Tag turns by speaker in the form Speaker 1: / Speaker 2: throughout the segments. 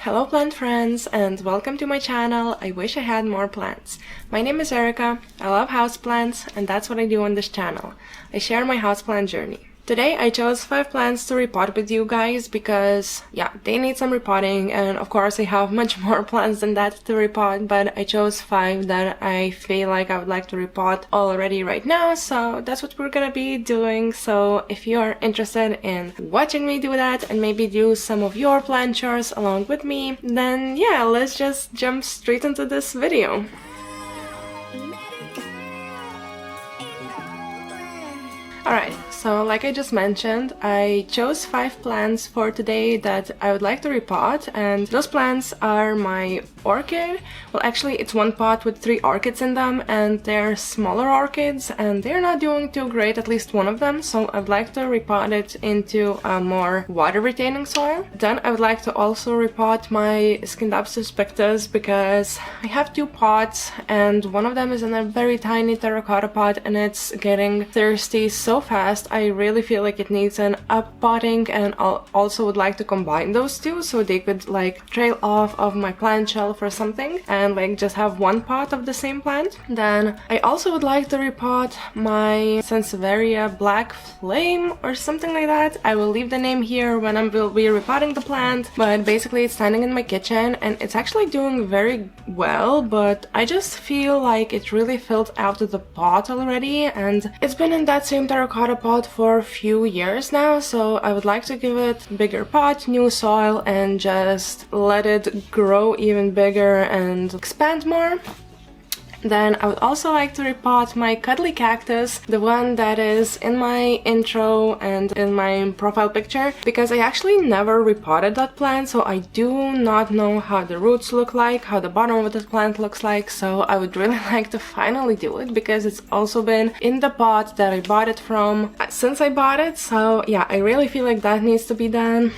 Speaker 1: Hello plant friends and welcome to my channel. I wish I had more plants. My name is Erica, I love houseplants and that's what I do on this channel. I share my houseplant journey. Today I chose 5 plants to repot with you guys because, yeah, they need some repotting, and of course I have much more plants than that to repot, but I chose 5 that I feel like I would like to repot already right now, so that's what we're gonna be doing. So if you are interested in watching me do that and maybe do some of your plant chores along with me, then yeah, let's just jump straight into this video. Alright, so like I just mentioned, I chose 5 plants for today that I would like to repot, and those plants are my orchid. Well, actually it's one pot with 3 orchids in them, and they're smaller orchids and they're not doing too great, at least one of them, so I'd like to repot it into a more water retaining soil. Then I would like to also repot my Scindapsus Pictus because I have 2 pots and one of them is in a very tiny terracotta pot and it's getting thirsty so fast. I really feel like it needs an uppotting, and I also would like to combine those two so they could like trail off of my plant shelf or something and like just have one pot of the same plant. Then I also would like to repot my sansevieria black flame or something like that. I will leave the name here when I will be repotting the plant, but basically it's standing in my kitchen and it's actually doing very well, but I just feel like it really filled out of the pot already, and it's been in that same terracotta pot for a few years now, so I would like to give it a bigger pot, new soil, and just let it grow even bigger and expand more. Then I would also like to repot my cuddly cactus, the one that is in my intro and in my profile picture, because I actually never repotted that plant, so I do not know how the roots look like, how the bottom of the plant looks like, so I would really like to finally do it because it's also been in the pot that I bought it from since I bought it, so yeah, I really feel like that needs to be done.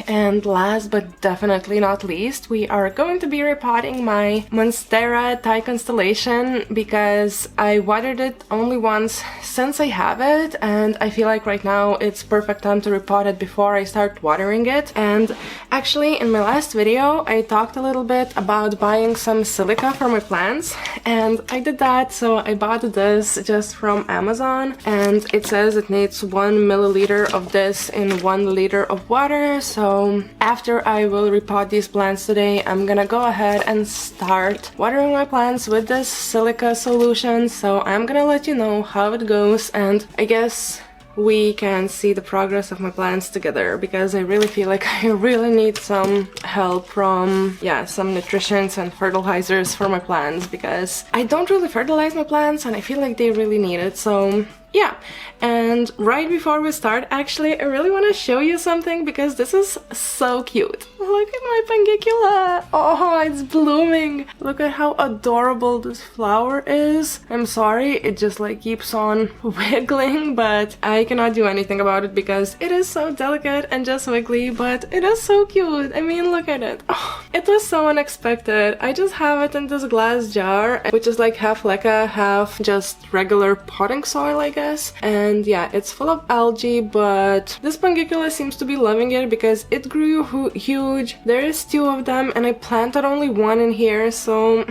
Speaker 1: And last but definitely not least, we are going to be repotting my Monstera Constellation because I watered it only once since I have it, and I feel like right now it's perfect time to repot it before I start watering it. And actually in my last video I talked a little bit about buying some silica for my plants, and I did that. So I bought this just from Amazon and it says it needs 1 milliliter of this in 1 liter of water. So after I will repot these plants today, I'm gonna go ahead and start watering my plants with this silica solution. So I'm gonna let you know how it goes, and I guess we can see the progress of my plants together because I really feel like I really need some help from, yeah, some nutritions and fertilizers for my plants because I don't really fertilize my plants and I feel like they really need it. So yeah, and right before we start, actually, I really want to show you something because this is so cute. Look at my pangicula! Oh, it's blooming! Look at how adorable this flower is. I'm sorry, it just like keeps on wiggling, but I cannot do anything about it because it is so delicate and just wiggly, but it is so cute. I mean, look at it. Oh, it was so unexpected. I just have it in this glass jar, which is like half leca, half just regular potting soil, I guess. And yeah, it's full of algae, but this pangicula seems to be loving it because it grew huge. There is 2 of them and I planted only 1 in here, so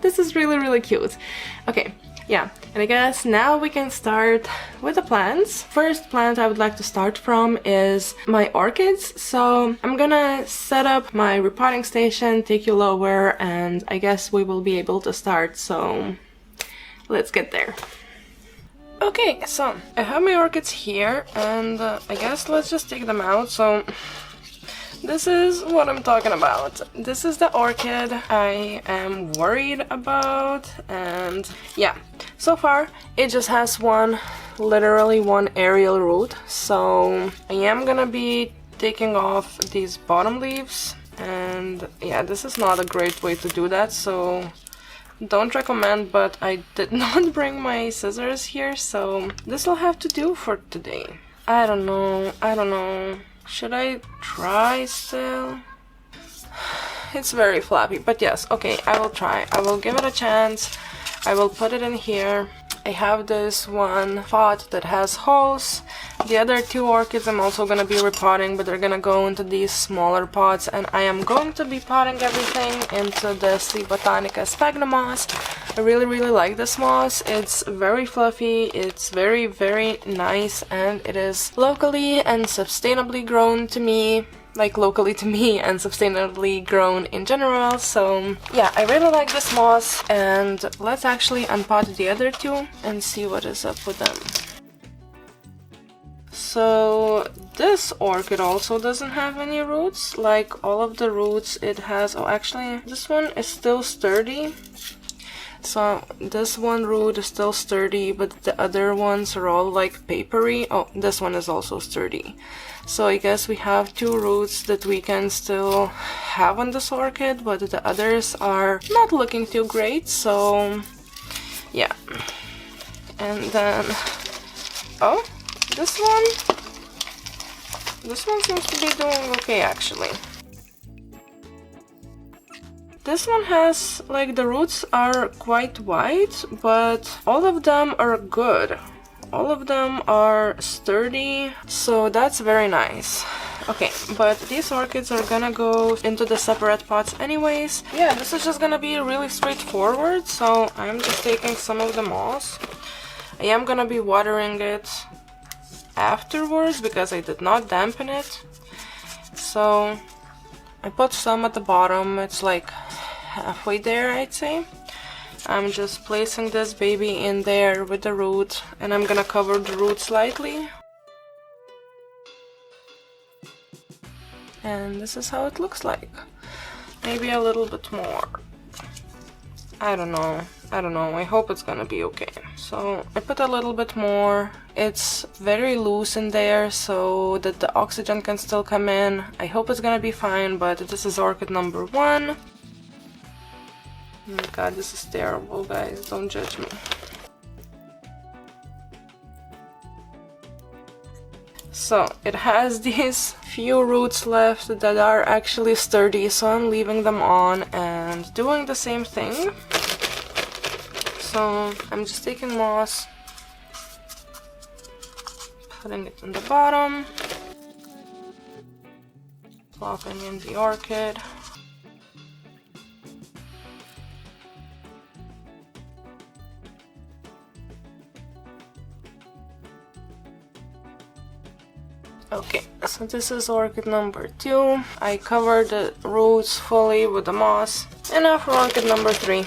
Speaker 1: this is really cute. Okay, yeah, and I guess now we can start with the plants. First plant I would like to start from is my orchids, so I'm gonna set up my repotting station, take you lower, and I guess we will be able to start, so let's get there. Okay, so I have my orchids here, and I guess let's just take them out. So this is what I'm talking about. This is the orchid I am worried about, and yeah, so far it just has literally one aerial root, so I am gonna be taking off these bottom leaves, and yeah, this is not a great way to do that, so don't recommend, but I did not bring my scissors here, so this will have to do for today. I don't know. Should I try still? It's very flappy, but yes, okay, I will try. I will give it a chance. I will put it in here. I have this one pot that has holes, The other two orchids I'm also gonna be repotting, but they're gonna go into these smaller pots, and I am going to be potting everything into the C. botanica sphagnum moss. I really like this moss. It's very fluffy, it's very nice, and it is locally and sustainably grown to me. Like locally to me and sustainably grown in general. So yeah, I really like this moss, and let's actually unpot the other two and see what is up with them. So this orchid also doesn't have any roots. Like all of the roots it has, oh actually this one is still sturdy. So this one root is still sturdy, but the other ones are all like papery. Oh, this one is also sturdy. So I guess we have two roots that we can still have on this orchid, but the others are not looking too great, so yeah. And then, oh, this one seems to be doing okay actually. This one has, like, the roots are quite white, but all of them are good. All of them are sturdy, so that's very nice. Okay, but these orchids are gonna go into the separate pots anyways. Yeah, this is just gonna be really straightforward, so I'm just taking some of the moss. I am gonna be watering it afterwards because I did not dampen it. So I put some at the bottom, it's like halfway there, I'd say. I'm just placing this baby in there with the root, and I'm gonna cover the root slightly. And this is how it looks like. Maybe a little bit more. I don't know. I hope it's gonna be okay. So I put a little bit more. It's very loose in there so that the oxygen can still come in. I hope it's gonna be fine, but this is orchid number 1. Oh my god, this is terrible, guys. Don't judge me. So it has these few roots left that are actually sturdy, so I'm leaving them on and doing the same thing. So I'm just taking moss, putting it in the bottom, plopping in the orchid. Okay, so this is orchid number 2. I covered the roots fully with the moss. And now for orchid number 3.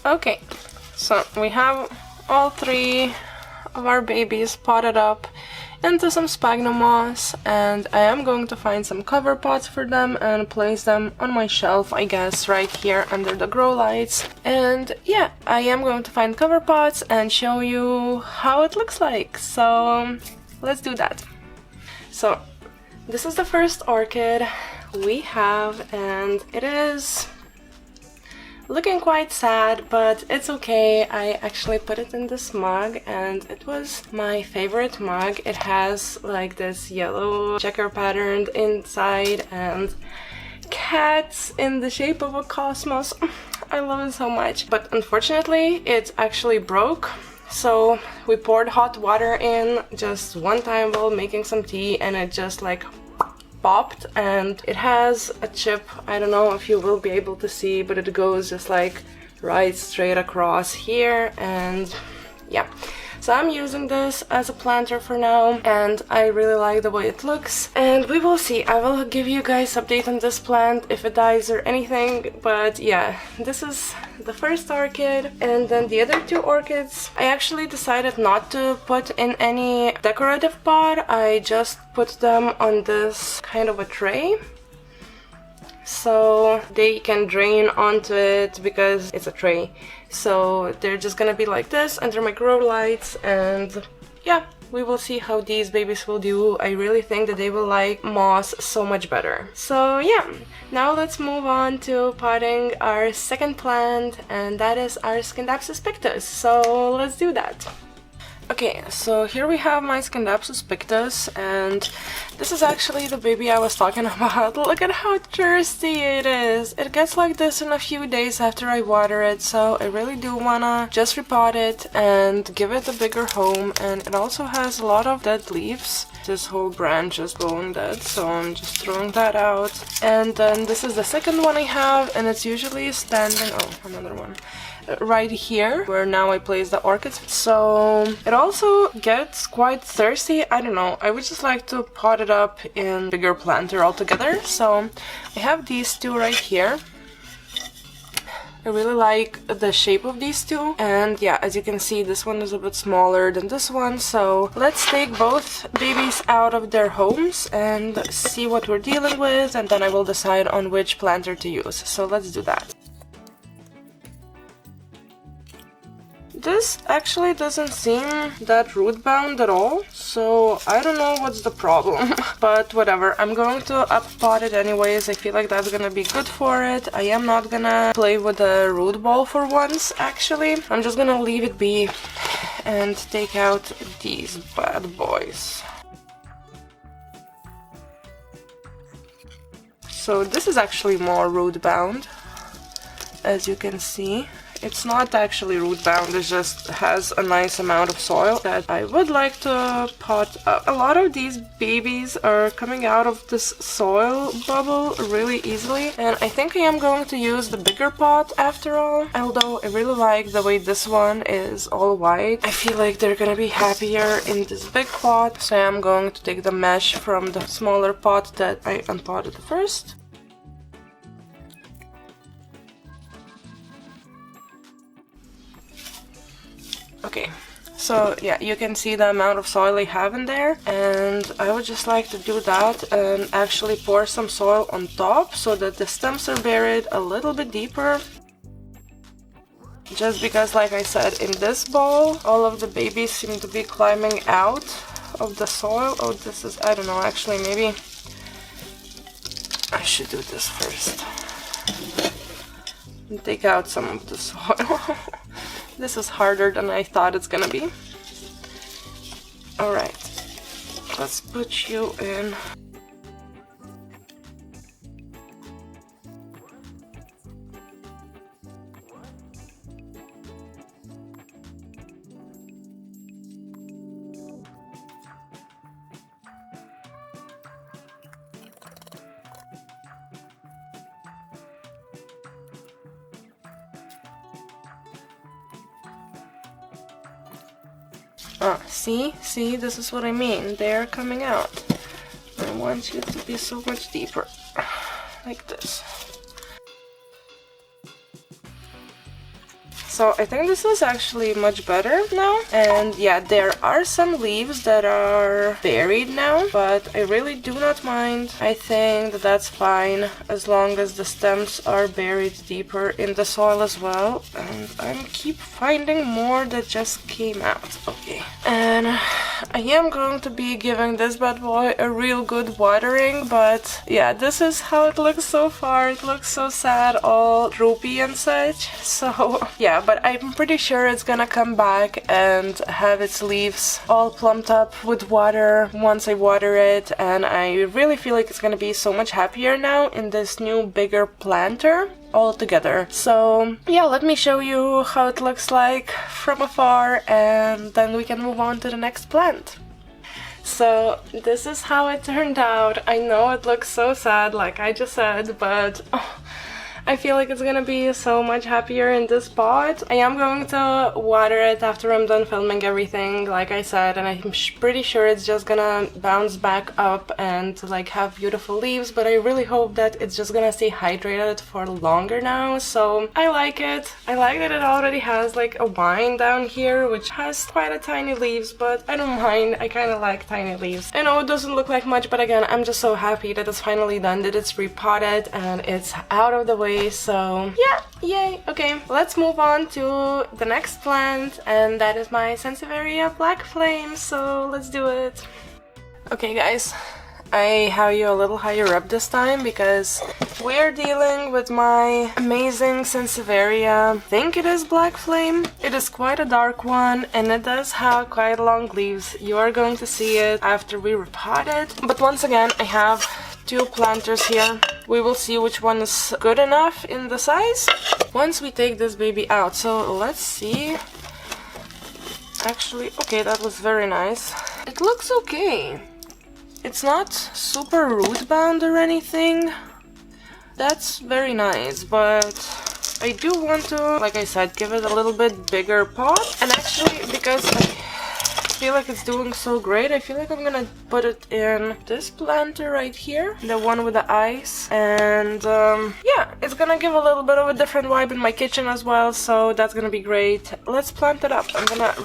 Speaker 1: Okay, so we have all 3 of our babies potted up into some sphagnum moss, and I am going to find some cover pots for them and place them on my shelf, I guess, right here under the grow lights. And yeah, I am going to find cover pots and show you how it looks like. So let's do that. So this is the first orchid we have, and it is looking quite sad, but it's okay. I actually put it in this mug, and it was my favorite mug. It has like this yellow checker pattern inside and cats in the shape of a cosmos. I love it so much. But unfortunately, it actually broke. So we poured hot water in just one time while making some tea, and it just like popped, and it has a chip. I don't know if you will be able to see, but it goes just like right straight across here. And yeah, so I'm using this as a planter for now, and I really like the way it looks, and we will see. I will give you guys update on this plant if it dies or anything. But yeah, this is the first orchid. And then the other 2 orchids, I actually decided not to put in any decorative pot. I just put them on this kind of a tray so they can drain onto it because it's a tray. So they're just gonna be like this under my grow lights, and yeah, we will see how these babies will do. I really think that they will like moss so much better. So yeah, now let's move on to potting our second plant, and that is our Scindapsus Pictus. So let's do that. Okay, so here we have my Scindapsus Pictus, and this is actually the baby I was talking about. Look at how thirsty it is. It gets like this in a few days after I water it, so I really do wanna just repot it and give it a bigger home. And it also has a lot of dead leaves. This whole branch is going dead, so I'm just throwing that out. And then this is the second one I have, and it's usually standing... oh, another one. Right here, where now I place the orchids. So it also gets quite thirsty. I don't know, I would just like to pot it up in bigger planter altogether. So I have these two right here. I really like the shape of these two, and yeah, as you can see, this one is a bit smaller than this one. So let's take both babies out of their homes and see what we're dealing with, and then I will decide on which planter to use. So let's do that. This actually doesn't seem that root bound at all, so I don't know what's the problem. But whatever, I'm going to up-pot it anyways. I feel like that's gonna be good for it. I am not gonna play with the root ball for once, actually. I'm just gonna leave it be and take out these bad boys. So this is actually more root bound, as you can see. It's not actually root bound, it just has a nice amount of soil that I would like to pot up. A lot of these babies are coming out of this soil bubble really easily, and I think I am going to use the bigger pot after all. Although I really like the way this one is all white, I feel like they're gonna be happier in this big pot, so I'm going to take the mesh from the smaller pot that I unpotted first. Okay, so yeah, you can see the amount of soil I have in there, and I would just like to do that and actually pour some soil on top so that the stems are buried a little bit deeper. Just because, like I said, in this bowl, all of the babies seem to be climbing out of the soil. Oh, this is, I don't know, actually maybe I should do this first. And take out some of the soil. This is harder than I thought it's gonna be. Alright, let's put you in. See, this is what I mean. They're coming out. I want you to be so much deeper, like this. So I think this is actually much better now. And yeah, there are some leaves that are buried now, but I really do not mind. I think that that's fine as long as the stems are buried deeper in the soil as well. And I keep finding more that just came out. Okay. And I am going to be giving this bad boy a real good watering, but yeah, this is how it looks so far. It looks so sad, all droopy and such. So yeah, but I'm pretty sure it's gonna come back and have its leaves all plumped up with water once I water it, and I really feel like it's gonna be so much happier now in this new bigger planter all together. So yeah, let me show you how it looks like from afar, and then we can move on to the next plant. So this is how it turned out. I know it looks so sad, like I just said, but I feel like it's gonna be so much happier in this pot. I am going to water it after I'm done filming everything, like I said, and I'm pretty sure it's just gonna bounce back up and like have beautiful leaves, but I really hope that it's just gonna stay hydrated for longer now. So I like it. I like that it already has like a vine down here, which has quite a tiny leaves, but I don't mind. I kind of like tiny leaves. I know it doesn't look like much, but again, I'm just so happy that it's finally done, that it's repotted and it's out of the way. already, so yeah, yay. Okay, let's move on to the next plant, and that is my sansevieria black flame, so let's do it. Okay guys, I have you a little higher up this time because we're dealing with my amazing sansevieria. I think it is black flame. It is quite a dark one and it does have quite long leaves. You are going to see it after we repot it. But once again, I have two planters here. We will see which one is good enough in the size once we take this baby out. So let's see. Actually, okay, that was very nice. It looks okay. It's not super root bound or anything. That's very nice, but I do want to, like I said, give it a little bit bigger pot. And actually, because I feel like it's doing so great, I feel like I'm gonna put it in this planter right here, the one with the ice. And yeah, it's gonna give a little bit of a different vibe in my kitchen as well, so that's gonna be great. Let's plant it up. I'm gonna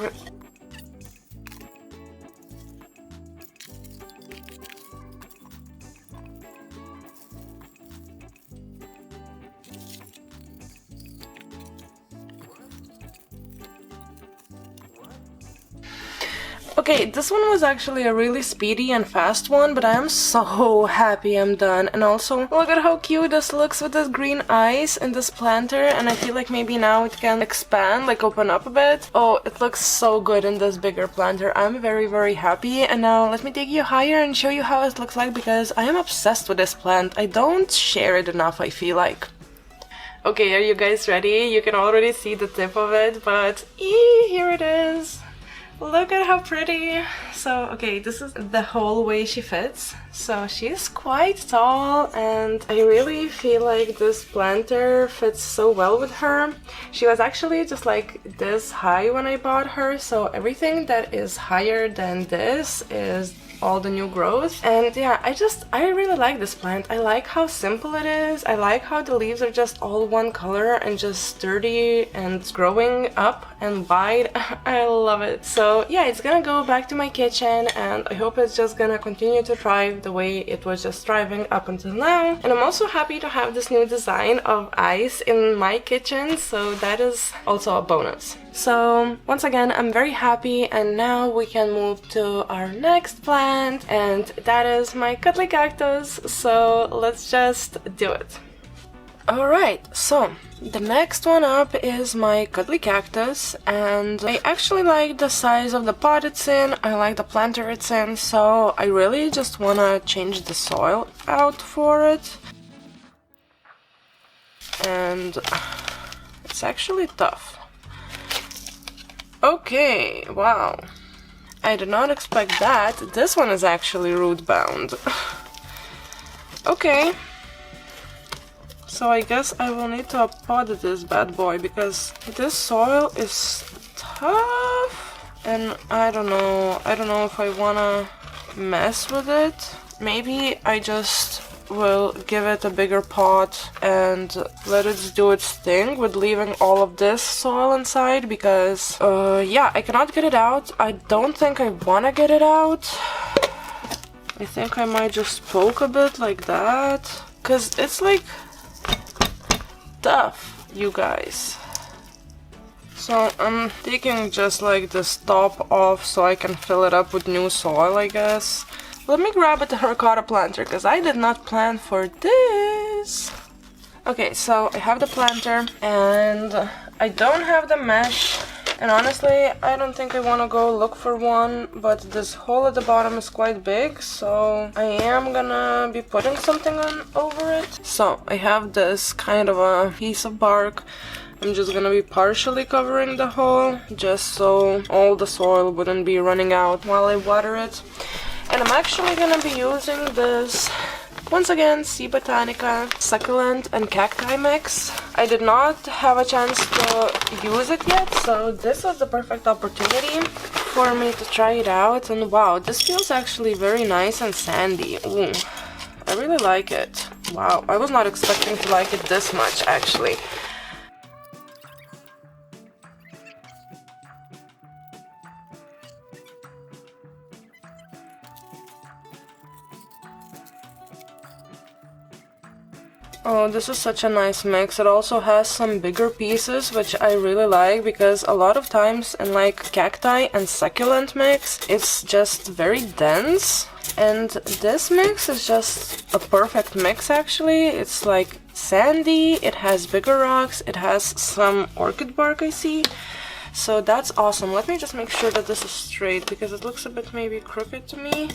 Speaker 1: Okay, this one was actually a really speedy and fast one, but I am so happy I'm done. And also, look at how cute this looks with this green ice in this planter, and I feel like maybe now it can expand, like open up a bit. Oh, it looks so good in this bigger planter. I'm very, very happy. And now let me take you higher and show you how it looks like, because I am obsessed with this plant. I don't share it enough, I feel like. Okay, are you guys ready? You can already see the tip of it, but here it is. Look at how pretty. So, okay, this is the whole way she fits. So she's quite tall and I really feel like this planter fits so well with her. She was actually just like this high when I bought her, so everything that is higher than this is all the new growth. And yeah, I really like this plant. I like how simple it is. I like how the leaves are just all one color and just sturdy and growing up and wide. I love it. So yeah, it's gonna go back to my kitchen and I hope it's just gonna continue to thrive the way it was just thriving up until now. And I'm also happy to have this new design of ice in my kitchen, so that is also a bonus. So once again, I'm very happy, and now we can move to our next plant, and that is my cuddly cactus. So let's just do it. Alright, so the next one up is my cuddly cactus, and I actually like the size of the pot it's in, I like the planter it's in, so I really just wanna change the soil out for it. And it's actually tough. Okay, wow. I did not expect that. This one is actually root bound. Okay. So I guess I will need to pot this bad boy because this soil is tough and I don't know if I wanna mess with it. Maybe I just will give it a bigger pot and let it do its thing with leaving all of this soil inside, because yeah, I cannot get it out. I don't think I wanna get it out. I think I might just poke a bit like that, because it's like tough, you guys. So I'm taking just like this top off so I can fill it up with new soil, I guess. Let me grab a terracotta planter, because I did not plan for this. Okay, so I have the planter, and I don't have the mesh. And honestly, I don't think I want to go look for one, but this hole at the bottom is quite big, so I am gonna be putting something on over it. So I have this kind of a piece of bark. I'm just gonna be partially covering the hole, just so all the soil wouldn't be running out while I water it. And I'm actually gonna be using this, once again, Sea Botanica succulent and cacti mix. I did not have a chance to use it yet, so this was the perfect opportunity for me to try it out. And wow, this feels actually very nice and sandy. Ooh, I really like it. Wow, I was not expecting to like it this much, actually. Oh, this is such a nice mix. It also has some bigger pieces, which I really like, because a lot of times in like cacti and succulent mix, it's just very dense. And this mix is just a perfect mix actually. It's like sandy, it has bigger rocks, it has some orchid bark I see. So that's awesome. Let me just make sure that this is straight, because it looks a bit maybe crooked to me.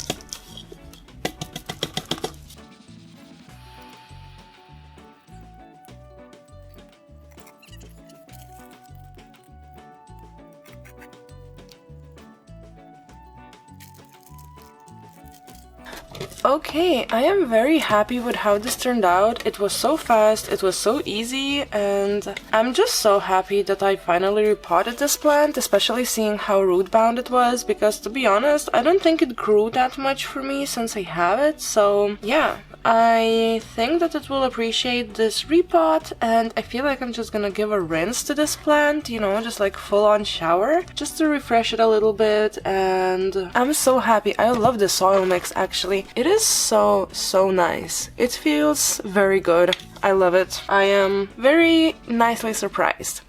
Speaker 1: Okay, I am very happy with how this turned out. It was so fast, it was so easy, and I'm just so happy that I finally repotted this plant, especially seeing how root bound it was, because to be honest, I don't think it grew that much for me since I have it, so yeah. I think that it will appreciate this repot, and I feel like I'm just gonna give a rinse to this plant, you know, just like full-on shower, just to refresh it a little bit, and I'm so happy. I love the soil mix actually. It is so nice. It feels very good. I love it. I am very nicely surprised.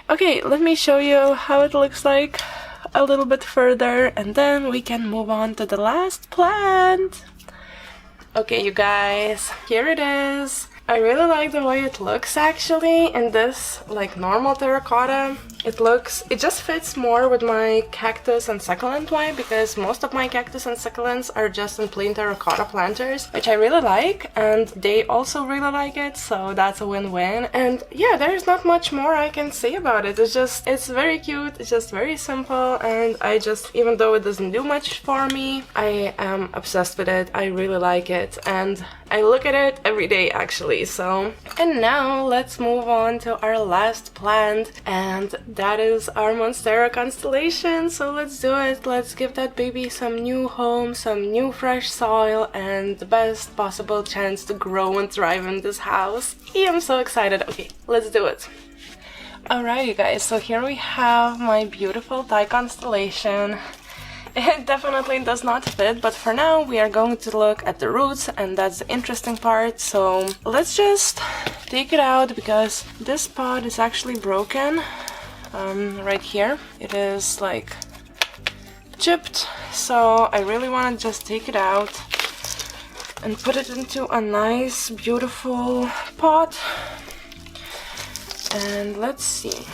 Speaker 1: Okay, let me show you how it looks like a little bit further, and then we can move on to the last plant. Okay, you guys, here it is. I really like the way it looks actually in this like normal terracotta. It just fits more with my cactus and succulent one, because most of my cactus and succulents are just in plain terracotta planters, which I really like, and they also really like it, so that's a win-win. And yeah, there's not much more I can say about it. It's very cute, it's just very simple, and I just, even though it doesn't do much for me, I am obsessed with it. I really like it, and I look at it every day actually, so. And now let's move on to our last plant, and that is our Monstera Constellation. So let's do it. Let's give that baby some new home, some new fresh soil, and the best possible chance to grow and thrive in this house. Yeah, I'm so excited. Okay, let's do it. Alright you guys, so here we have my beautiful Thai constellation. It definitely does not fit, but for now we are going to look at the roots, and that's the interesting part. So let's just take it out, because this pot is actually broken. Right here it is like chipped, so I really want to just take it out and put it into a nice beautiful pot. And let's see.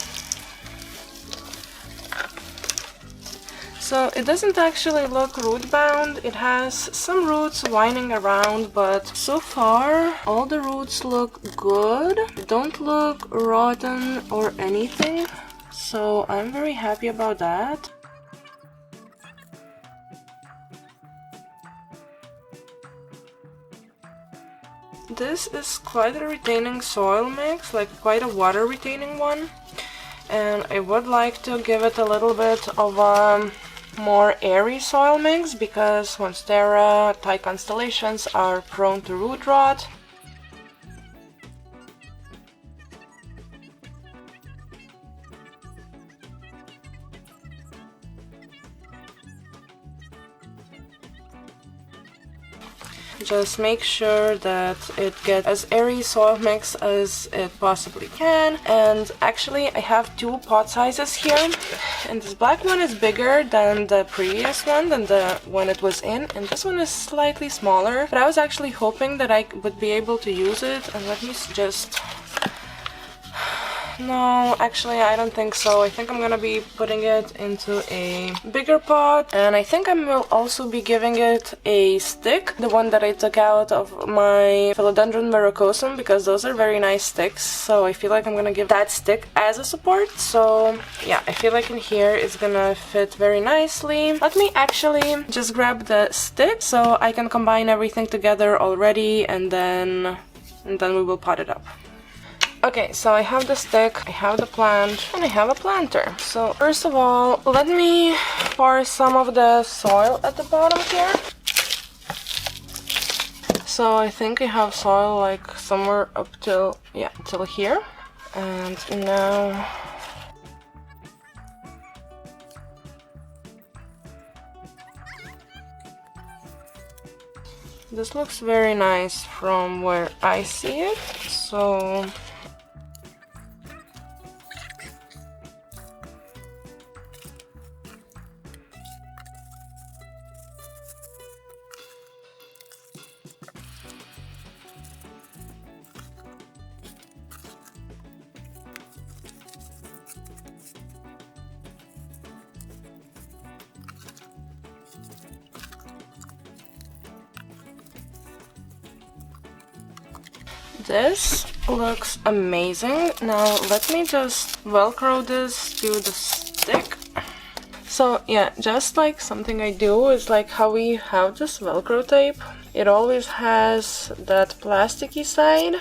Speaker 1: So it doesn't actually look root bound. It has some roots winding around, but so far all the roots look good. They don't look rotten or anything, so I'm very happy about that. This is quite a retaining soil mix, like quite a water retaining one, and I would like to give it a little bit of a more airy soil mix, because Monstera Thai constellations are prone to root rot. Just make sure that it gets as airy soil mix as it possibly can. And actually I have two pot sizes here, and this black one is bigger than the previous one, than the one it was in, and this one is slightly smaller, but I was actually hoping that I would be able to use it. And let me just... No, actually I don't think so. I think I'm gonna be putting it into a bigger pot, and I think I will also be giving it a stick, the one that I took out of my Philodendron verrucosum, because those are very nice sticks, so I feel like I'm gonna give that stick as a support. So yeah, I feel like in here it's gonna fit very nicely. Let me actually just grab the stick so I can combine everything together already, and then we will pot it up. Okay, so I have the stick, I have the plant, and I have a planter. So first of all, let me pour some of the soil at the bottom here. So I think I have soil like somewhere up till, yeah, till here. And now... this looks very nice from where I see it. So this looks amazing. Now let me just velcro this to the stick. So yeah, just like something I do is like how we have this velcro tape. It always has that plasticky side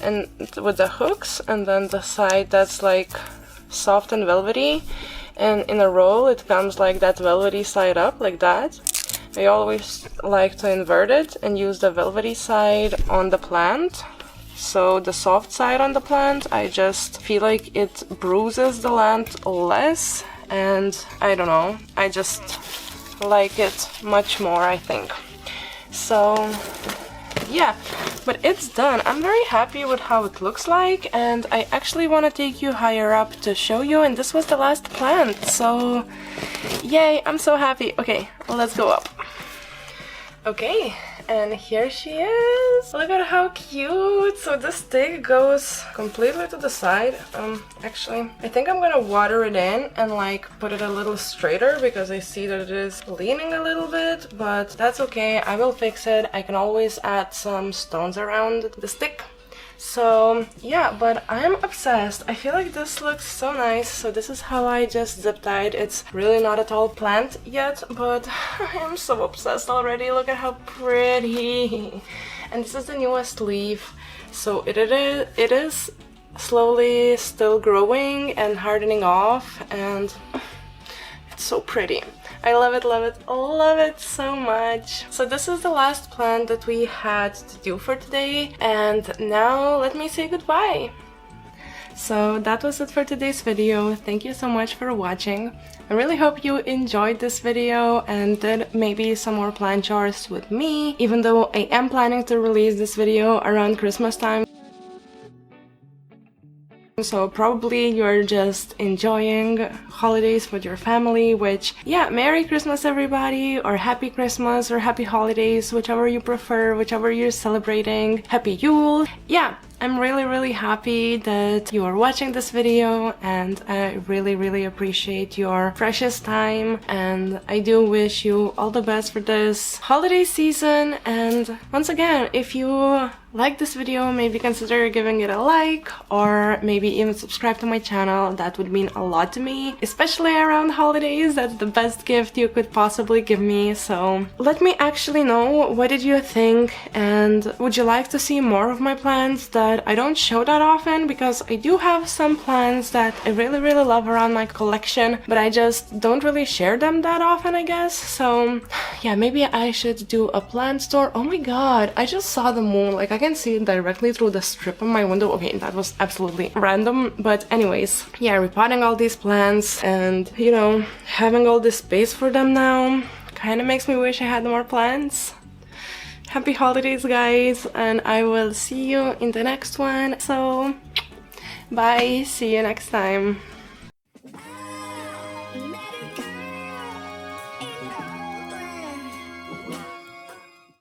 Speaker 1: and with the hooks, and then the side that's like soft and velvety, and in a roll it comes like that velvety side up like that. I always like to invert it and use the velvety side on the plant. So the soft side on the plant, I just feel like it bruises the plant less, and I don't know, I just like it much more, I think. So yeah, but it's done. I'm very happy with how it looks like, and I actually want to take you higher up to show you, and this was the last plant, so yay, I'm so happy. Okay, well, let's go up. Okay, and here she is. Look at how cute. So the stick goes completely to the side. Actually, I think I'm gonna water it in and like put it a little straighter because I see that it is leaning a little bit, but that's okay. I will fix it. I can always add some stones around the stick. So yeah, but I'm obsessed. I feel like this looks so nice. So this is how I just zip tied. It's really not a tall plant yet, but I am so obsessed already. Look at how pretty. And this is the newest leaf. So it is slowly still growing and hardening off, and it's so pretty. I love it, love it so much. So this is the last plant that we had to do for today, and now let me say goodbye. So that was it for today's video. Thank you so much for watching. I really hope you enjoyed this video and did maybe some more plant chores with me, even though I am planning to release this video around Christmas time. So probably you're just enjoying holidays with your family, which, yeah, Merry Christmas everybody, or Happy Christmas, or Happy Holidays, whichever you prefer, whichever you're celebrating. Happy Yule. Yeah, I'm really happy that you are watching this video, and I really appreciate your precious time, and I do wish you all the best for this holiday season. And once again, if you like this video, maybe consider giving it a like, or maybe even subscribe to my channel. That would mean a lot to me, especially around holidays. That's the best gift you could possibly give me. So let me actually know, what did you think, and would you like to see more of my plants that I don't show that often, because I do have some plants that I really love around my collection, but I just don't really share them that often, I guess. So yeah, maybe I should do a plant store. Oh my god, I just saw the moon. Like, I can see it directly through the strip on my window. Okay, that was absolutely random, but anyways, yeah, repotting all these plants and, you know, having all this space for them now kind of makes me wish I had more plants. Happy holidays, guys, and I will see you in the next one. So bye, see you next time.